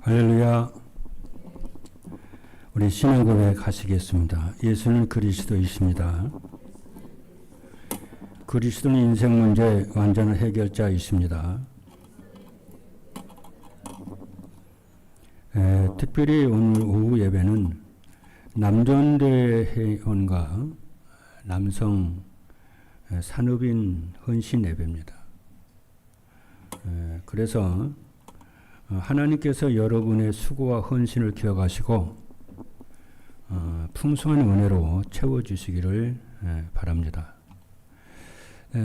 할렐루야. 우리 신앙고백 하시겠습니다. 예수는 그리스도이십니다. 그리스도는 인생 문제 완전한 해결자이십니다. 특별히 오늘 오후 예배는 남전대 회원과 남성 산업인 헌신 예배입니다. 그래서 하나님께서 여러분의 수고와 헌신을 기억하시고 풍성한 은혜로 채워주시기를 바랍니다.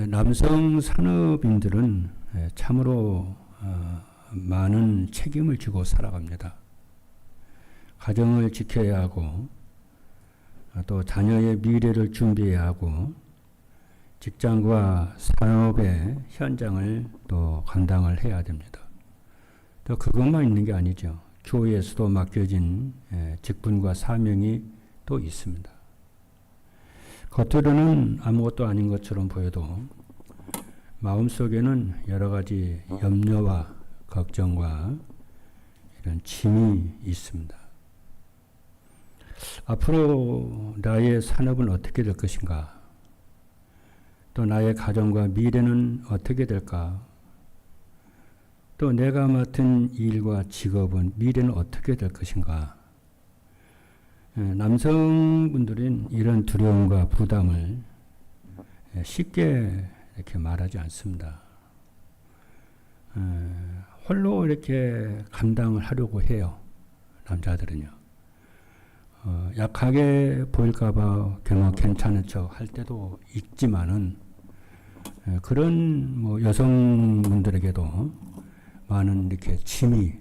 남성 산업인들은 참으로 많은 책임을 지고 살아갑니다. 가정을 지켜야 하고 또 자녀의 미래를 준비해야 하고 직장과 산업의 현장을 또 감당을 해야 됩니다. 또 그것만 있는 게 아니죠. 교회에서도 맡겨진 직분과 사명이 또 있습니다. 겉으로는 아무것도 아닌 것처럼 보여도 마음속에는 여러 가지 염려와 걱정과 이런 짐이 있습니다. 앞으로 나의 산업은 어떻게 될 것인가? 또 나의 가정과 미래는 어떻게 될까? 또 내가 맡은 일과 직업은 미래는 어떻게 될 것인가? 남성분들은 이런 두려움과 부담을 쉽게 이렇게 말하지 않습니다. 홀로 이렇게 감당을 하려고 해요. 남자들은요. 약하게 보일까봐 괜찮은 척 할 때도 있지만은 그런 뭐 여성분들에게도 많은 이렇게 짐이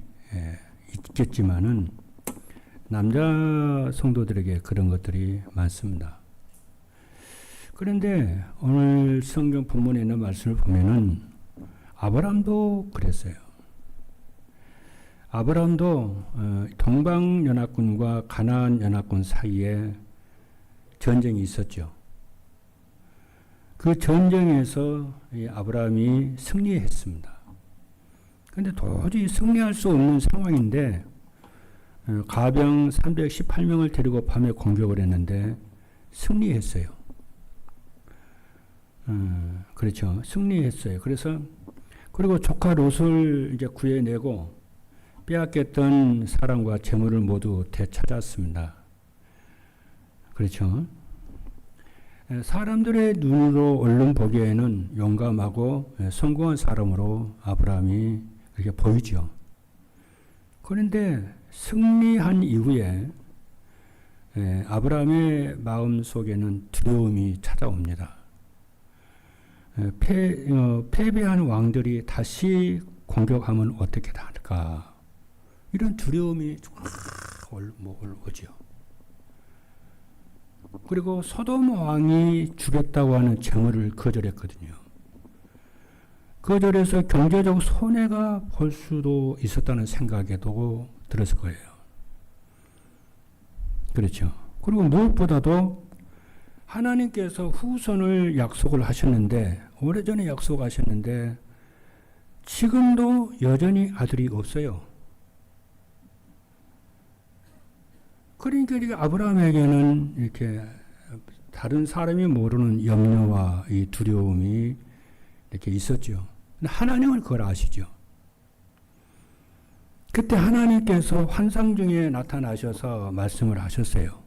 있겠지만은 남자 성도들에게 그런 것들이 많습니다. 그런데 오늘 성경 본문에 있는 말씀을 보면은 아브라함도 그랬어요. 아브라함도 동방연합군과 가나안 연합군 사이에 전쟁이 있었죠. 그 전쟁에서 아브라함이 승리했습니다. 그런데 도저히 승리할 수 없는 상황인데 가병 318명을 데리고 밤에 공격을 했는데 승리했어요. 그렇죠. 승리했어요. 그래서 그리고 조카 롯을 이제 구해내고 빼앗겼던 사람과 재물을 모두 되찾았습니다. 그렇죠. 사람들의 눈으로 얼른 보기에는 용감하고 성공한 사람으로 아브라함이 그렇게 보이죠. 그런데 승리한 이후에 아브라함의 마음 속에는 두려움이 찾아옵니다. 패배한 왕들이 다시 공격하면 어떻게 할까? 이런 두려움이 오죠. 그리고 소돔 왕이 주겠다고 하는 재물을 거절했거든요. 거절해서 경제적 손해가 볼 수도 있었다는 생각에도 들었을 거예요. 그렇죠. 그리고 무엇보다도 하나님께서 후손을 약속을 하셨는데, 오래전에 약속하셨는데 지금도 여전히 아들이 없어요. 그러니까 아브라함에게는 이렇게 다른 사람이 모르는 염려와 이 두려움이 이렇게 있었죠. 하나님은 그걸 아시죠. 그때 하나님께서 환상 중에 나타나셔서 말씀을 하셨어요.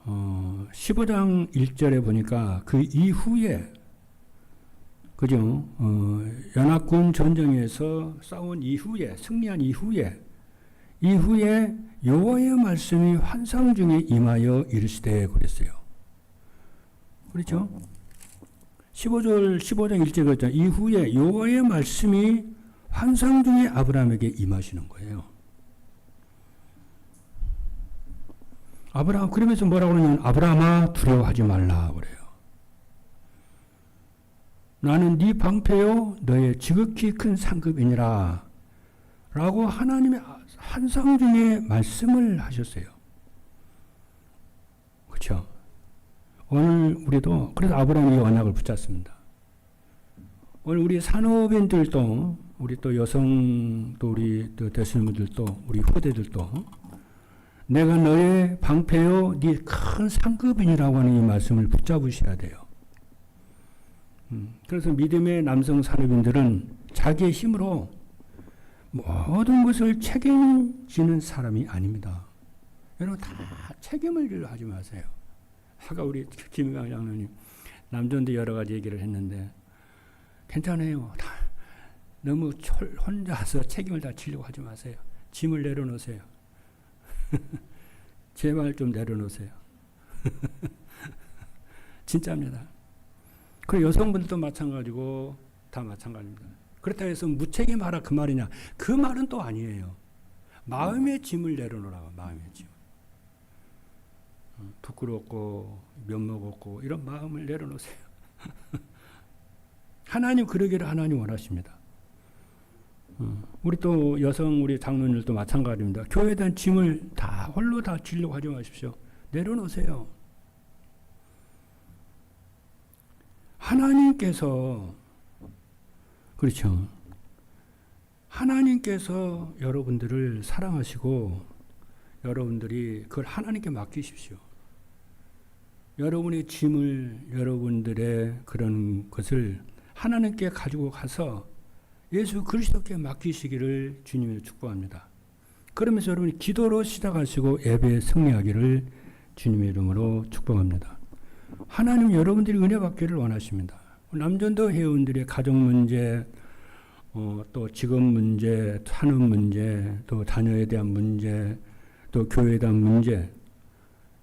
15장 1절에 보니까 그 이후에, 그죠? 연합군 전쟁에서 싸운 이후에, 승리한 이후에 여호와의 말씀이 환상 중에 임하여 이르시되 그랬어요. 그렇죠? 15장 1절 그랬죠. 이후에 여호와의 말씀이 환상 중에 아브라함에게 임하시는 거예요. 아브라함, 그러면서 뭐라고 그러냐면 아브라함아 두려워하지 말라 그래요. 나는 네 방패요 너의 지극히 큰 상급이니라 라고 하나님의 환상 중에 말씀을 하셨어요. 그렇죠? 오늘 우리도 그래서 아브라함이 언약을 붙잡습니다. 오늘 우리 산업인들도, 우리 또 여성, 또 우리 또 되시는 분들도, 우리 후대들도 내가 너의 방패요, 네 큰 상급인이라고 하는 이 말씀을 붙잡으셔야 돼요. 그래서 믿음의 남성 산업인들은 자기의 힘으로 모든 것을 책임지는 사람이 아닙니다. 여러분 다 책임을 지려 하지 마세요. 아까 우리 김강 장로님 남전도 여러 가지 얘기를 했는데 괜찮아요. 다 너무 혼자서 책임을 다 지려고 하지 마세요. 짐을 내려놓으세요. 제발 좀 내려놓으세요. 진짜입니다. 그리고 여성분들도 마찬가지고 다 마찬가지입니다. 그렇다고 해서 무책임하라 그 말이냐? 그 말은 또 아니에요. 마음의 짐을 내려놓으라고. 마음의 짐. 부끄럽고 면목 없고 이런 마음을 내려놓으세요. 하나님 그러기를 하나님 원하십니다. 우리 또 여성 우리 장로님들도 마찬가지입니다. 교회에 대한 짐을 다 홀로 다 지려고 하지 마십시오. 내려놓으세요. 하나님께서 그렇죠. 하나님께서 여러분들을 사랑하시고 여러분들이 그걸 하나님께 맡기십시오. 여러분의 짐을 여러분들의 그런 것을 하나님께 가지고 가서 예수 그리스도께 맡기시기를 주님으로 축복합니다. 그러면서 여러분이 기도로 시작하시고 예배에 승리하기를 주님의 이름으로 축복합니다. 하나님 여러분들이 은혜 받기를 원하십니다. 남전도 회원들의 가정 문제, 또 직업 문제, 산업 문제, 또 자녀에 대한 문제, 또 교회에 대한 문제,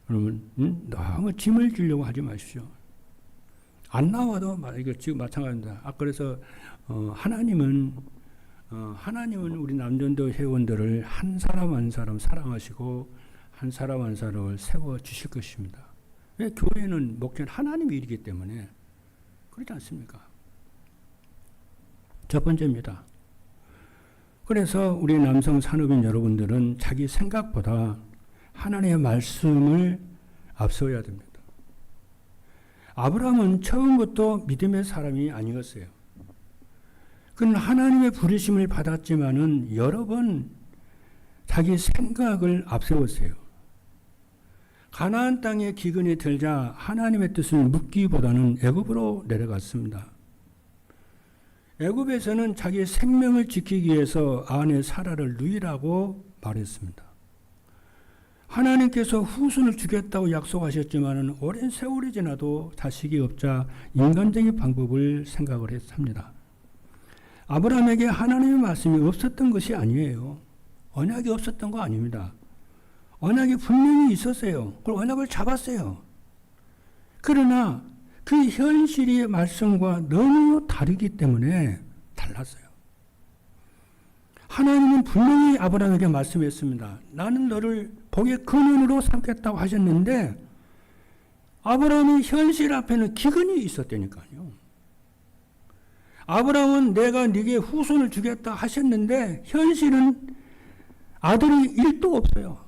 그러면 너무 짐을 지려고 하지 마십시오. 안 나와도 이거 지금 마찬가지입니다. 그래서 하나님은 우리 남전도 회원들을 한 사람 한 사람 사랑하시고 한 사람 한 사람을 세워 주실 것입니다. 왜? 교회는 목회는 하나님의 일이기 때문에 그렇지 않습니까? 첫 번째입니다. 그래서 우리 남성 산업인 여러분들은 자기 생각보다 하나님의 말씀을 앞서야 됩니다. 아브라함은 처음부터 믿음의 사람이 아니었어요. 그는 하나님의 부르심을 받았지만은 여러 번 자기 생각을 앞세웠어요. 가나안 땅에 기근이 들자 하나님의 뜻을 묻기보다는 애굽으로 내려갔습니다. 애굽에서는 자기의 생명을 지키기 위해서 아내 사라를 누이라고 말했습니다. 하나님께서 후손을 주겠다고 약속하셨지만 오랜 세월이 지나도 자식이 없자 인간적인 방법을 생각을 했습니다. 아브라함에게 하나님의 말씀이 없었던 것이 아니에요. 언약이 없었던 거 아닙니다. 언약이 분명히 있었어요. 그걸 언약을 잡았어요. 그러나 그 현실의 말씀과 너무 다르기 때문에 달랐어요. 하나님은 분명히 아브라함에게 말씀했습니다. 나는 너를 복의 근원으로 삼겠다고 하셨는데 아브라함의 현실 앞에는 기근이 있었다니까요. 아브라함은 내가 네게 후손을 주겠다 하셨는데 현실은 아들이 1도 없어요.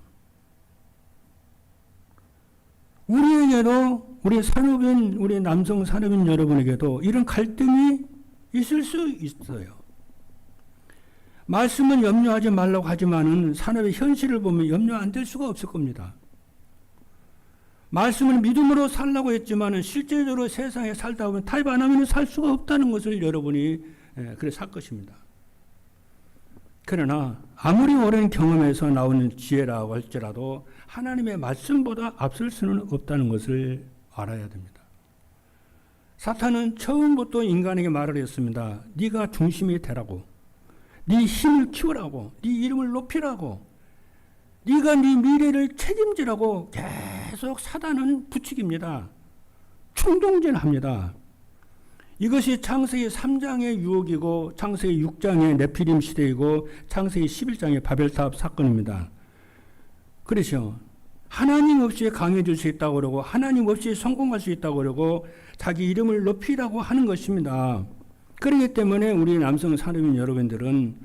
우리에게도 우리 산업인 우리 남성 산업인 여러분에게도 이런 갈등이 있을 수 있어요. 말씀을 염려하지 말라고 하지만은 산업의 현실을 보면 염려 안 될 수가 없을 겁니다. 말씀을 믿음으로 살라고 했지만은 실제적으로 세상에 살다 보면 타협 안 하면 살 수가 없다는 것을 여러분이 그래 살 것입니다. 그러나 아무리 오랜 경험에서 나오는 지혜라고 할지라도 하나님의 말씀보다 앞설 수는 없다는 것을 알아야 됩니다. 사탄은 처음부터 인간에게 말을 했습니다. 네가 중심이 되라고, 네 힘을 키우라고, 네 이름을 높이라고, 네가 네 미래를 책임지라고 계속 사단은 부추깁니다. 충동질합니다. 이것이 창세기 3장의 유혹이고 창세기 6장의 네피림 시대이고 창세기 11장의 바벨탑 사건입니다. 그렇죠. 하나님 없이 강해질 수 있다고 그러고 하나님 없이 성공할 수 있다고 그러고 자기 이름을 높이라고 하는 것입니다. 그렇기 때문에 우리 남성 산업인 여러분들은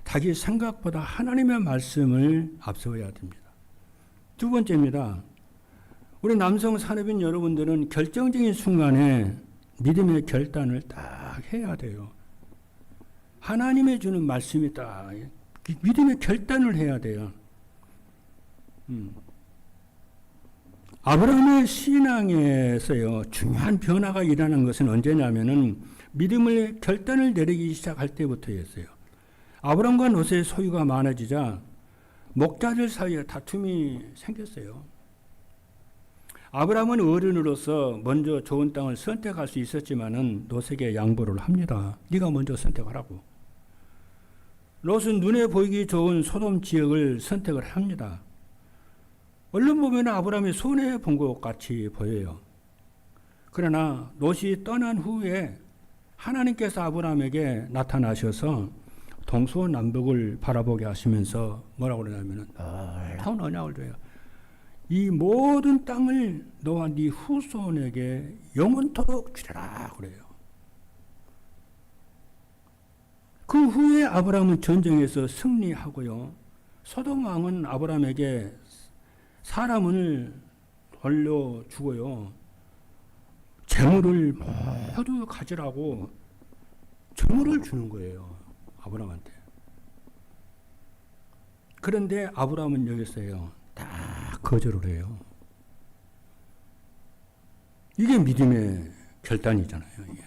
자기 생각보다 하나님의 말씀을 앞세워야 됩니다. 두 번째입니다. 우리 남성 산업인 여러분들은 결정적인 순간에 믿음의 결단을 딱 해야 돼요. 하나님의 주는 말씀이다. 믿음의 결단을 해야 돼요. 아브라함의 신앙에서요, 중요한 변화가 일어난 것은 언제냐면은 믿음의 결단을 내리기 시작할 때부터였어요. 아브라함과 롯의 소유가 많아지자 목자들 사이에 다툼이 생겼어요. 아브라함은 어른으로서 먼저 좋은 땅을 선택할 수 있었지만은 롯에게 양보를 합니다. 네가 먼저 선택하라고. 롯은 눈에 보이기 좋은 소돔 지역을 선택을 합니다. 얼른 보면 아브라함이 손해 본 것 같이 보여요. 그러나 롯이 떠난 후에 하나님께서 아브라함에게 나타나셔서 동서남북을 바라보게 하시면서 뭐라고 그러냐면은 놀라운 언약을 줘요. 이 모든 땅을 너와 네 후손에게 영원토록 주리라 그래요. 그 후에 아브라함은 전쟁에서 승리하고요. 소돔 왕은 아브라함에게 사람을 돌려주고요. 재물을 모두 가지라고 재물을 주는 거예요. 아브라함한테. 그런데 아브라함은 여기서요. 다 거절을 해요. 이게 믿음의 결단이잖아요. 이게.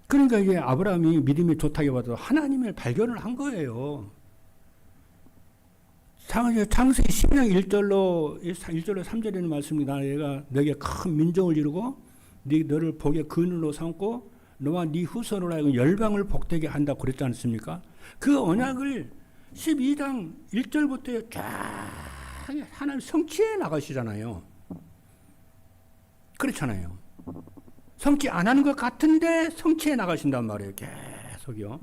그러니까 이게 아브라함이 믿음이 좋다기보다 하나님을 발견을 한 거예요. 창세기 12장 1절로 3절에는 말씀입니다. 내가 너에게 큰 민족을 이루고 너를 복의 근원으로 삼고 너와 네 후손으로 하여금 열방을 복되게 한다고 그랬지 않습니까? 그 언약을 12장 1절부터 쫙 하나님 성취해 나가시잖아요. 그렇잖아요. 성취 안 하는 것 같은데 성취해 나가신단 말이에요. 계속요.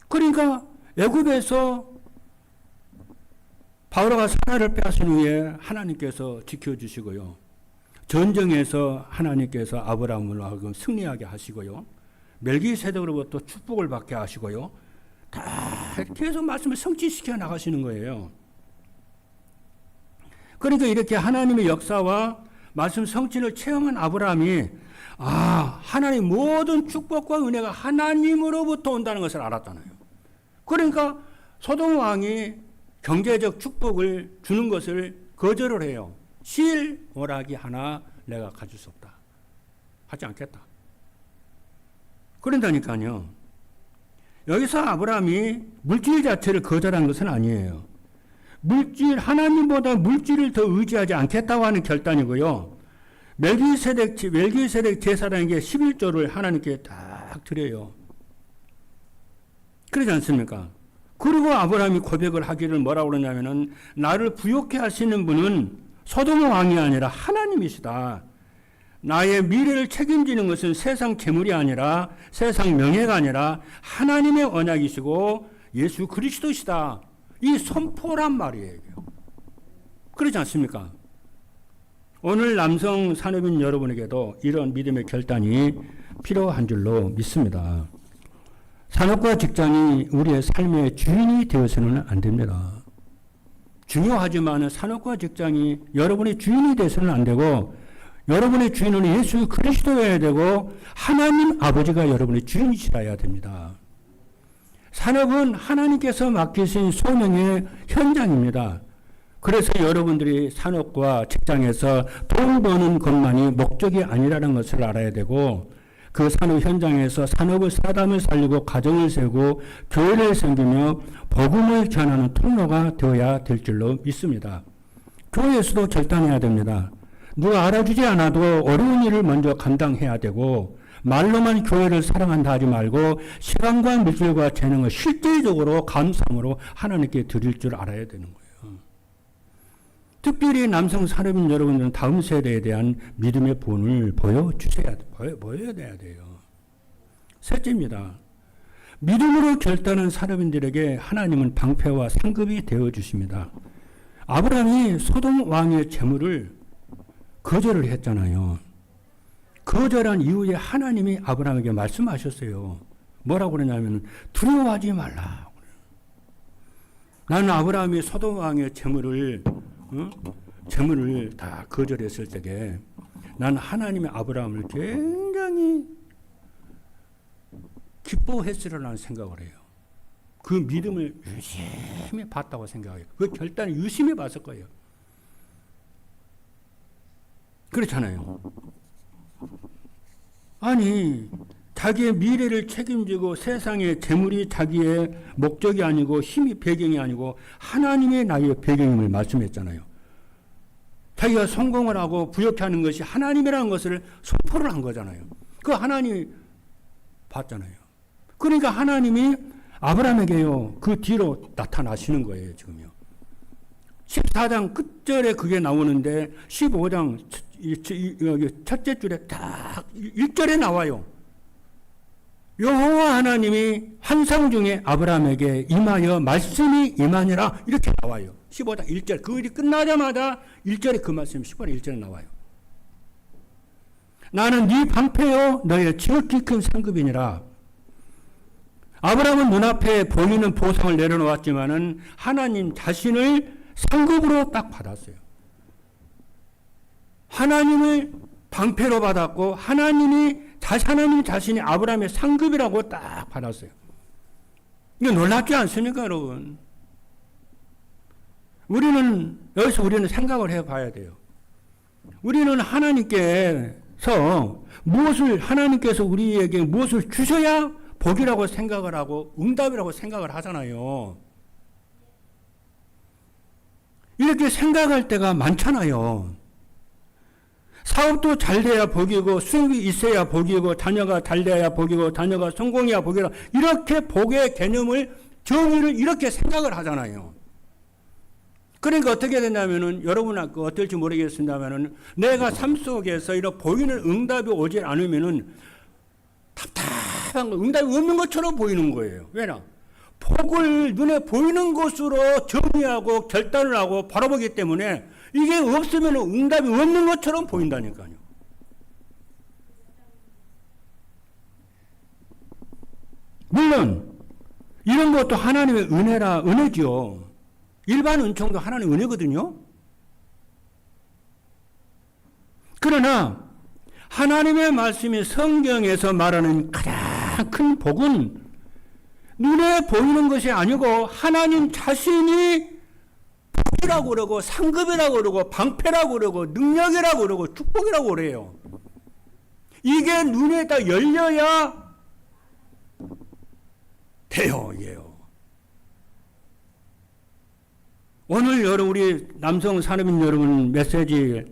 그러니까 애굽에서 바로가 사라를 빼앗은 후에 하나님께서 지켜주시고요. 전쟁에서 하나님께서 아브라함을 하여금 승리하게 하시고요. 멜기세덱으로부터 축복을 받게 하시고요. 다 계속 말씀을 성취시켜 나가시는 거예요. 그러니까 이렇게 하나님의 역사와 말씀 성취를 체험한 아브라함이 하나님 모든 축복과 은혜가 하나님으로부터 온다는 것을 알았잖아요. 그러니까 소돔 왕이 경제적 축복을 주는 것을 거절을 해요. 실오라기 하나 내가 가질 수 없다. 하지 않겠다. 그런다니까요. 여기서 아브라함이 물질 자체를 거절한 것은 아니에요. 하나님보다 물질을 더 의지하지 않겠다고 하는 결단이고요. 멜기세덱 제사장에게 11조를 하나님께 딱 드려요. 그러지 않습니까? 그리고 아브라함이 고백을 하기를 뭐라고 그러냐면은 나를 부욕해 하시는 분은 소돔 왕이 아니라 하나님이시다. 나의 미래를 책임지는 것은 세상 재물이 아니라 세상 명예가 아니라 하나님의 언약이시고 예수 그리스도시다. 이 선포란 말이에요. 그렇지 않습니까? 오늘 남성 산업인 여러분에게도 이런 믿음의 결단이 필요한 줄로 믿습니다. 산업과 직장이 우리의 삶의 주인이 되어서는 안 됩니다. 중요하지만 산업과 직장이 여러분의 주인이 되어서는 안 되고 여러분의 주인은 예수 그리스도여야 되고 하나님 아버지가 여러분의 주인이시라야 됩니다. 산업은 하나님께서 맡기신 소명의 현장입니다. 그래서 여러분들이 산업과 직장에서 돈 버는 것만이 목적이 아니라는 것을 알아야 되고 그 산업 현장에서 산업을 사람을 살리고 가정을 세우고 교회를 섬기며 복음을 전하는 통로가 되어야 될 줄로 믿습니다. 교회에서도 결단해야 됩니다. 누가 알아주지 않아도 어려운 일을 먼저 감당해야 되고 말로만 교회를 사랑한다 하지 말고 시간과 물질과 재능을 실제적으로 감사함으로 하나님께 드릴 줄 알아야 되는 거예요. 특별히 남성 산업인 여러분들은 다음 세대에 대한 믿음의 본을 보여야 돼요. 셋째입니다. 믿음으로 결단한 산업인들에게 하나님은 방패와 상급이 되어주십니다. 아브라함이 소돔 왕의 재물을 거절을 했잖아요. 거절한 이후에 하나님이 아브라함에게 말씀하셨어요. 뭐라고 그러냐면 두려워하지 말라. 나는 아브라함이 소돔 왕의 재물을 다 거절했을 때에 난 하나님의 아브라함을 굉장히 기뻐했으리라는 생각을 해요. 그 믿음을 유심히 봤다고 생각해요. 그 결단을 유심히 봤을 거예요. 그렇잖아요. 아니, 자기의 미래를 책임지고 세상의 재물이 자기의 목적이 아니고 힘이 배경이 아니고 하나님의 나의 배경임을 말씀했잖아요. 자기가 성공을 하고 부욕해 하는 것이 하나님이라는 것을 선포를 한 거잖아요. 그 하나님이 봤잖아요. 그러니까 하나님이 아브라함에게요, 그 뒤로 나타나시는 거예요, 지금요. 14장 끝절에 그게 나오는데 15장 첫째 줄에 딱 1절에 나와요. 여호와 하나님이 환상 중에 아브라함에게 임하여 말씀이 임하니라 이렇게 나와요. 15장 1절 그 일이 끝나자마자 1절에 그 말씀이 15장 1절에 나와요. 나는 네 방패요 너의 지극히 큰 상급이니라. 아브라함은 눈앞에 보이는 보상을 내려놓았지만은 하나님 자신을 상급으로 딱 받았어요. 하나님을 방패로 받았고 하나님 자신이 아브라함의 상급이라고 딱 받았어요. 이거 놀랍지 않습니까, 여러분? 여기서 우리는 생각을 해봐야 돼요. 우리는 하나님께서 우리에게 무엇을 주셔야 복이라고 생각을 하고 응답이라고 생각을 하잖아요. 이렇게 생각할 때가 많잖아요. 사업도 잘 돼야 복이고 수입이 있어야 복이고 자녀가 잘 돼야 복이고 자녀가 성공해야 복이라 이렇게 복의 개념을 정의를 이렇게 생각을 하잖아요. 그러니까 어떻게 되냐면은 여러분 어떨지 모르겠습니다만은 내가 삶 속에서 이런 보이는 응답이 오지 않으면은 답답한 거 응답이 없는 것처럼 보이는 거예요. 왜냐? 복을 눈에 보이는 것으로 정의하고 결단을 하고 바라보기 때문에 이게 없으면 응답이 없는 것처럼 보인다니까요. 물론 이런 것도 하나님의 은혜죠. 일반 은총도 하나님의 은혜거든요. 그러나 하나님의 말씀이 성경에서 말하는 가장 큰 복은 눈에 보이는 것이 아니고 하나님 자신이 복이라고 그러고 상급이라고 그러고 방패라고 그러고 능력이라고 그러고 축복이라고 그래요. 이게 눈에 다 열려야 돼요. 이게요. 오늘 여러분 우리 남성 산업인 여러분 메시지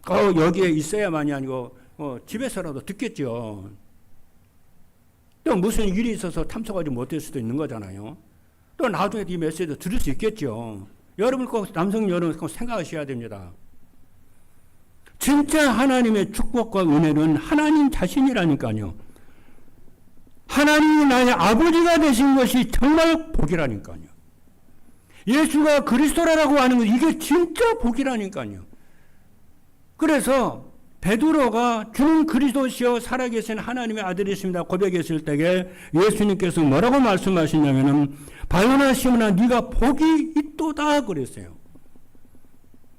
여기에 있어야만이 아니고 집에서라도 듣겠죠. 또 무슨 일이 있어서 참석하지 못할 수도 있는 거잖아요. 또 나중에 이 메시지도 들을 수 있겠죠. 여러분 꼭 남성 여러분 꼭 생각하셔야 됩니다. 진짜 하나님의 축복과 은혜는 하나님 자신이라니까요. 하나님이 나의 아버지가 되신 것이 정말 복이라니까요. 예수가 그리스도라고 하는 것 이게 진짜 복이라니까요. 그래서 베드로가 주는 그리스도시여 살아계신 하나님의 아들이십니다 고백했을 때에 예수님께서 뭐라고 말씀하시냐면은 바요나 시몬아 네가 복이 있도다 그랬어요.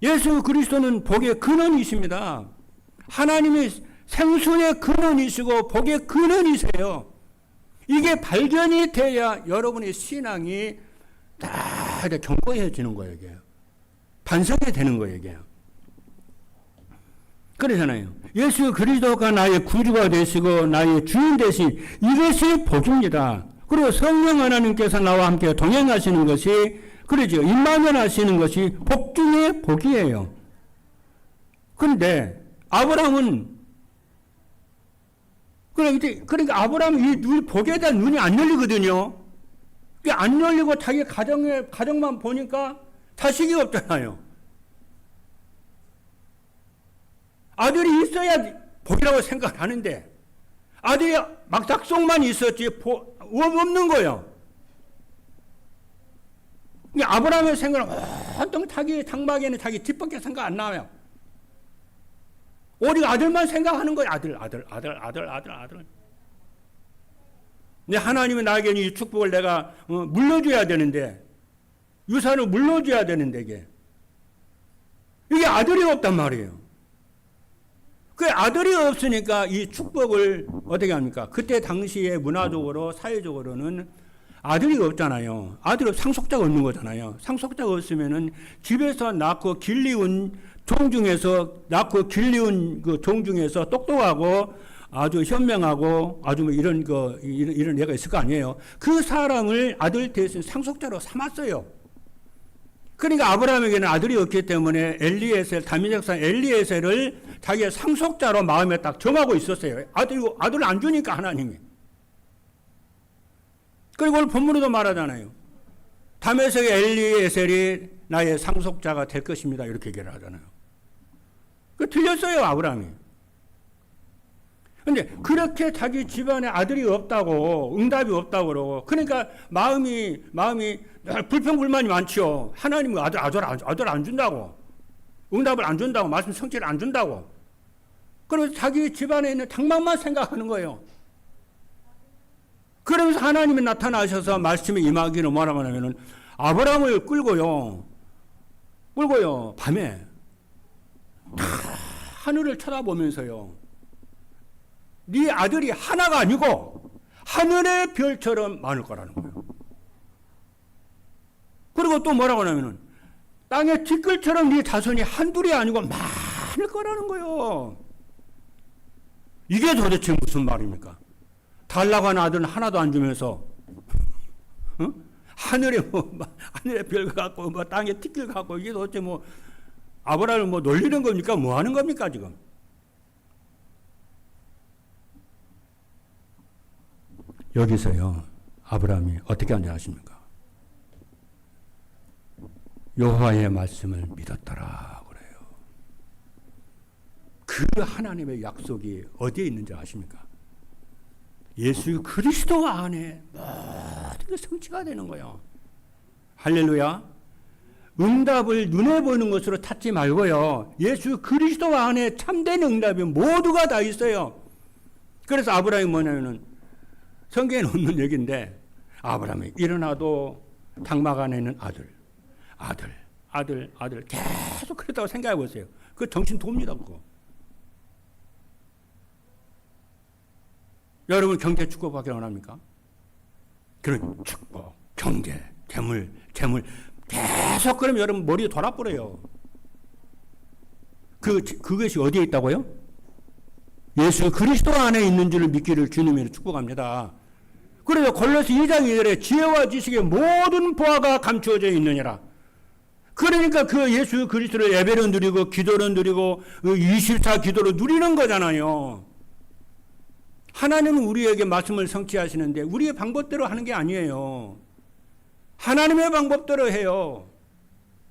예수 그리스도는 복의 근원이십니다. 하나님의 생수의 근원이시고 복의 근원이세요. 이게 발견이 돼야 여러분의 신앙이 다 견고해지는 거예요. 이게. 반성이 되는 거예요. 이게. 그러잖아요. 예수 그리스도가 나의 구주가 되시고 나의 주인 되신 이것이 복입니다. 그리고 성령 하나님께서 나와 함께 동행하시는 것이 그러죠. 임마누엘 하시는 것이 복 중에 복이에요. 그런데 아브라함은 그러니까 아브라함은 이 복에 대한 눈이 안 열리거든요. 안 열리고 자기 가정만 보니까 자식이 없잖아요. 아들이 있어야 복이라고 생각하는데 아들이 막작송만 있었지 없는 거예요. 아브라함의 생각은 온통 자기 장막에는 자기 뒷밖에 생각 안 나와요. 오직 아들만 생각하는 거예요. 아들. 근데 하나님은 나에게 이 축복을 내가 물려줘야 되는데 유산을 물려줘야 되는데 이게 아들이 없단 말이에요. 그 아들이 없으니까 이 축복을 어떻게 합니까? 그때 당시에 문화적으로 사회적으로는 아들이 없잖아요. 아들이 상속자가 없는 거잖아요. 상속자가 없으면은 집에서 낳고 길리운 종 중에서 그 종 중에서 똑똑하고 아주 현명하고 아주 뭐 이런 애가 있을 거 아니에요. 그 사람을 아들 대신 상속자로 삼았어요. 그러니까 아브라함에게는 아들이 없기 때문에 엘리에셀, 다윗 역사 엘리에셀을 자기의 상속자로 마음에 딱 정하고 있었어요. 아들을 안 주니까 하나님이. 그리고 오늘 본문에도 말하잖아요. 다메섹의 엘리에셀이 나의 상속자가 될 것입니다. 이렇게 얘기를 하잖아요. 그 틀렸어요, 아브라함이. 근데 그렇게 자기 집안에 아들이 없다고, 응답이 없다고 그러고, 그러니까 마음이 불평불만이 많죠. 하나님은 아들 안 준다고. 응답을 안 준다고. 말씀 성취를 안 준다고. 그래서 자기 집안에 있는 장막만 생각하는 거예요. 그러면서 하나님이 나타나셔서 말씀에 임하기를 뭐라고 하냐면은 아브라함을 끌고요. 밤에 다 하늘을 쳐다보면서요. 네 아들이 하나가 아니고 하늘의 별처럼 많을 거라는 거예요. 그리고 또 뭐라고 하냐면은 땅의 티끌처럼 네 자손이 한둘이 아니고 많을 거라는 거예요. 이게 도대체 무슨 말입니까? 달라고 하는 아들은 하나도 안 주면서 하늘에 하늘의 별 갖고 땅에 티끌 갖고 이게 도대체 아브라함을 놀리는 겁니까? 뭐 하는 겁니까 지금? 여기서요 아브라함이 어떻게 하는지 아십니까? 여호와의 말씀을 믿었더라 그래요. 그 하나님의 약속이 어디에 있는지 아십니까? 예수 그리스도 안에 모든 게 성취가 되는 거예요. 할렐루야. 응답을 눈에 보이는 것으로 찾지 말고요. 예수 그리스도 안에 참된 응답이 모두가 다 있어요. 그래서 아브라함이 뭐냐면은 성경에 없는 얘기인데 아브라함이 일어나도 장막 안에 있는 아들 계속 그랬다고 생각해 보세요. 그 정신 돕니다 그거. 여러분 경제 축복받기 원합니까? 그런 축복, 경제, 재물 계속 그러면 여러분 머리에 돌아버려요. 그것이 어디에 있다고요? 예수 그리스도 안에 있는 줄을 믿기를 주님으로 축복합니다. 그래서 골로새 2장 2절에 지혜와 지식의 모든 보화가 감추어져 있느니라. 그러니까 그 예수 그리스도를 예배로 누리고 기도로 누리고 24 기도로 누리는 거잖아요. 하나님은 우리에게 말씀을 성취하시는데 우리의 방법대로 하는 게 아니에요. 하나님의 방법대로 해요.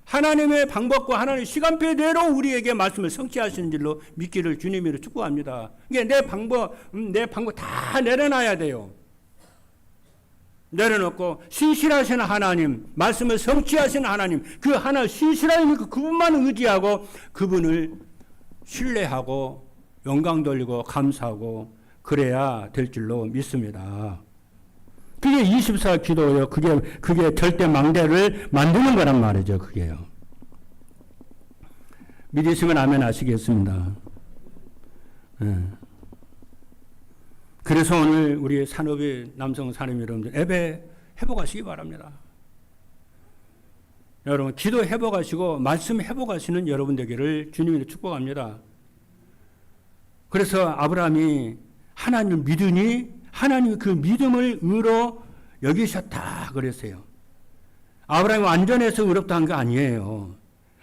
하나님의 방법과 하나님의 시간표대로 우리에게 말씀을 성취하시는 줄로 믿기를 주님으로 축복합니다. 그러니까 내 방법 다 내려놔야 돼요. 내려놓고 신실하신 하나님, 말씀을 성취하신 하나님, 그 하나 신실하신 그분만 의지하고 그분을 신뢰하고 영광 돌리고 감사하고 그래야 될 줄로 믿습니다. 그게 24 기도예요. 그게 절대 망대를 만드는 거란 말이죠. 그게요. 믿으시면 아멘 하시겠습니다. 네. 그래서 오늘 우리 산업의 남성 산업 여러분들 예배 회복하시기 바랍니다. 여러분 기도 회복하시고 말씀 회복하시는 여러분 되기를 주님이 축복합니다. 그래서 아브라함이 하나님을 믿으니 하나님이 그 믿음을 의로 여기셨다 그랬어요. 아브라함이 완전해서 의롭다 한 거 아니에요.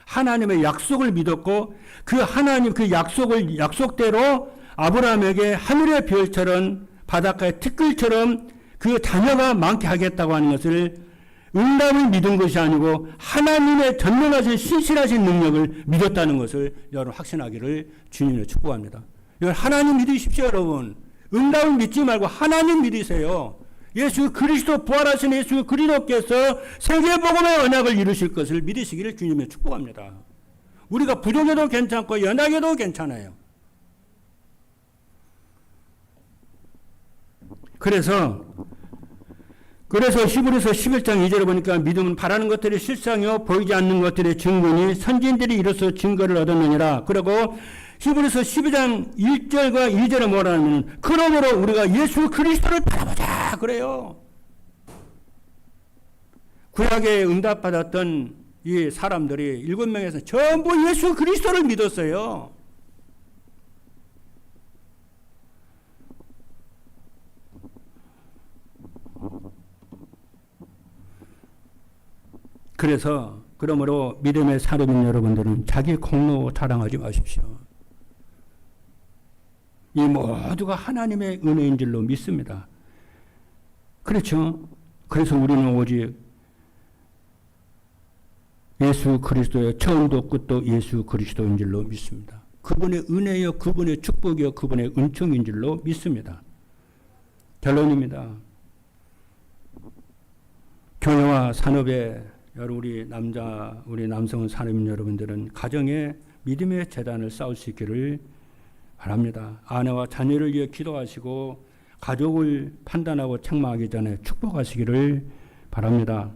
하나님의 약속을 믿었고 그 하나님 그 약속대로 아브라함에게 하늘의 별처럼 바닷가의 티끌처럼 그 자녀가 많게 하겠다고 하는 것을 응답을 믿은 것이 아니고 하나님의 전능하신 신실하신 능력을 믿었다는 것을 여러분 확신하기를 주님으로 축복합니다. 하나님 믿으십시오 여러분. 응답을 믿지 말고 하나님 믿으세요. 예수 그리스도 부활하신 예수 그리스도께서 세계복음의 언약을 이루실 것을 믿으시기를 주님의 축복합니다. 우리가 부족해도 괜찮고 연약해도 괜찮아요. 그래서 히브리서 11장 2절에 보니까 믿음은 바라는 것들의 실상이요 보이지 않는 것들의 증거니 선지인들이 이로써 증거를 얻었느니라. 그리고 히브리서 12장 1절과 2절에 뭐라 하면 그러므로 우리가 예수 그리스도를 바라보자 그래요. 구약에 응답받았던 이 사람들이 7명에서 전부 예수 그리스도를 믿었어요. 그래서 그러므로 믿음의 사람인 여러분들은 자기 공로 자랑하지 마십시오. 이 모두가 하나님의 은혜인 줄로 믿습니다. 그렇죠? 그래서 우리는 오직 예수 그리스도의 처음도 끝도 예수 그리스도인 줄로 믿습니다. 그분의 은혜여 그분의 축복이여 그분의 은총인 줄로 믿습니다. 결론입니다. 교회와 산업에 우리 남성 산업인 여러분들은 가정에 믿음의 재단을 쌓을 수 있기를 바랍니다. 아내와 자녀를 위해 기도하시고 가족을 판단하고 책망하기 전에 축복하시기를 바랍니다.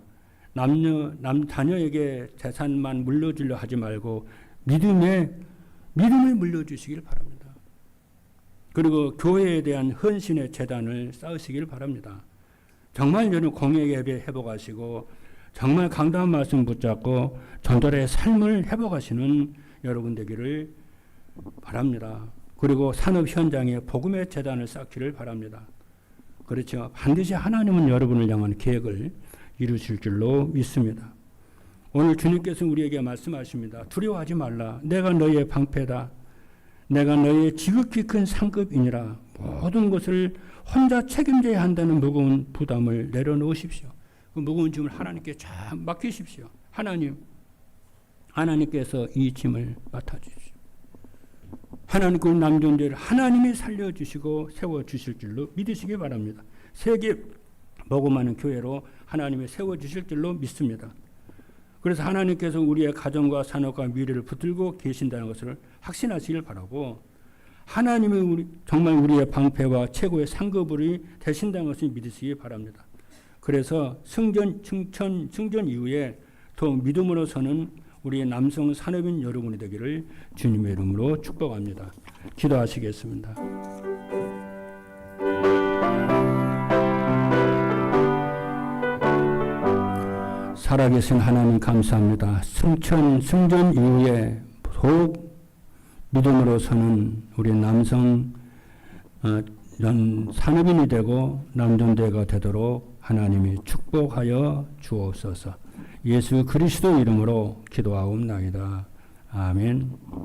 자녀에게 재산만 물려주려 하지 말고 믿음을 물려주시길 바랍니다. 그리고 교회에 대한 헌신의 재단을 쌓으시길 바랍니다. 정말 여러분 공예 예배 회복하시고 정말 강단한 말씀 붙잡고 전도의 삶을 회복하시는 여러분 되기를 바랍니다. 그리고 산업 현장에 복음의 재단을 쌓기를 바랍니다. 그렇죠. 반드시 하나님은 여러분을 향한 계획을 이루실 줄로 믿습니다. 오늘 주님께서 우리에게 말씀하십니다. 두려워하지 말라. 내가 너희의 방패다. 내가 너희의 지극히 큰 상급이니라. 모든 것을 혼자 책임져야 한다는 무거운 부담을 내려놓으십시오. 그 무거운 짐을 하나님께 잘 맡기십시오. 하나님께서 이 짐을 맡아주십시오. 하나님 그 남존재를 하나님이 살려주시고 세워주실 줄로 믿으시기 바랍니다. 세계 복음하는 교회로 하나님이 세워주실 줄로 믿습니다. 그래서 하나님께서 우리의 가정과 산업과 미래를 붙들고 계신다는 것을 확신하시길 바라고 하나님이 정말 우리의 방패와 최고의 상급이 되신다는 것을 믿으시기 바랍니다. 그래서 승전 이후에 더 믿음으로서는 우리 남성 산업인 여러분이 되기를 주님의 이름으로 축복합니다. 기도하시겠습니다. 살아계신 하나님 감사합니다. 승전 이후에 더욱 믿음으로서는 우리 남성 산업인이 되고 남존대가 되도록 하나님이 축복하여 주옵소서. 예수 그리스도 이름으로 기도하옵나이다. 아멘.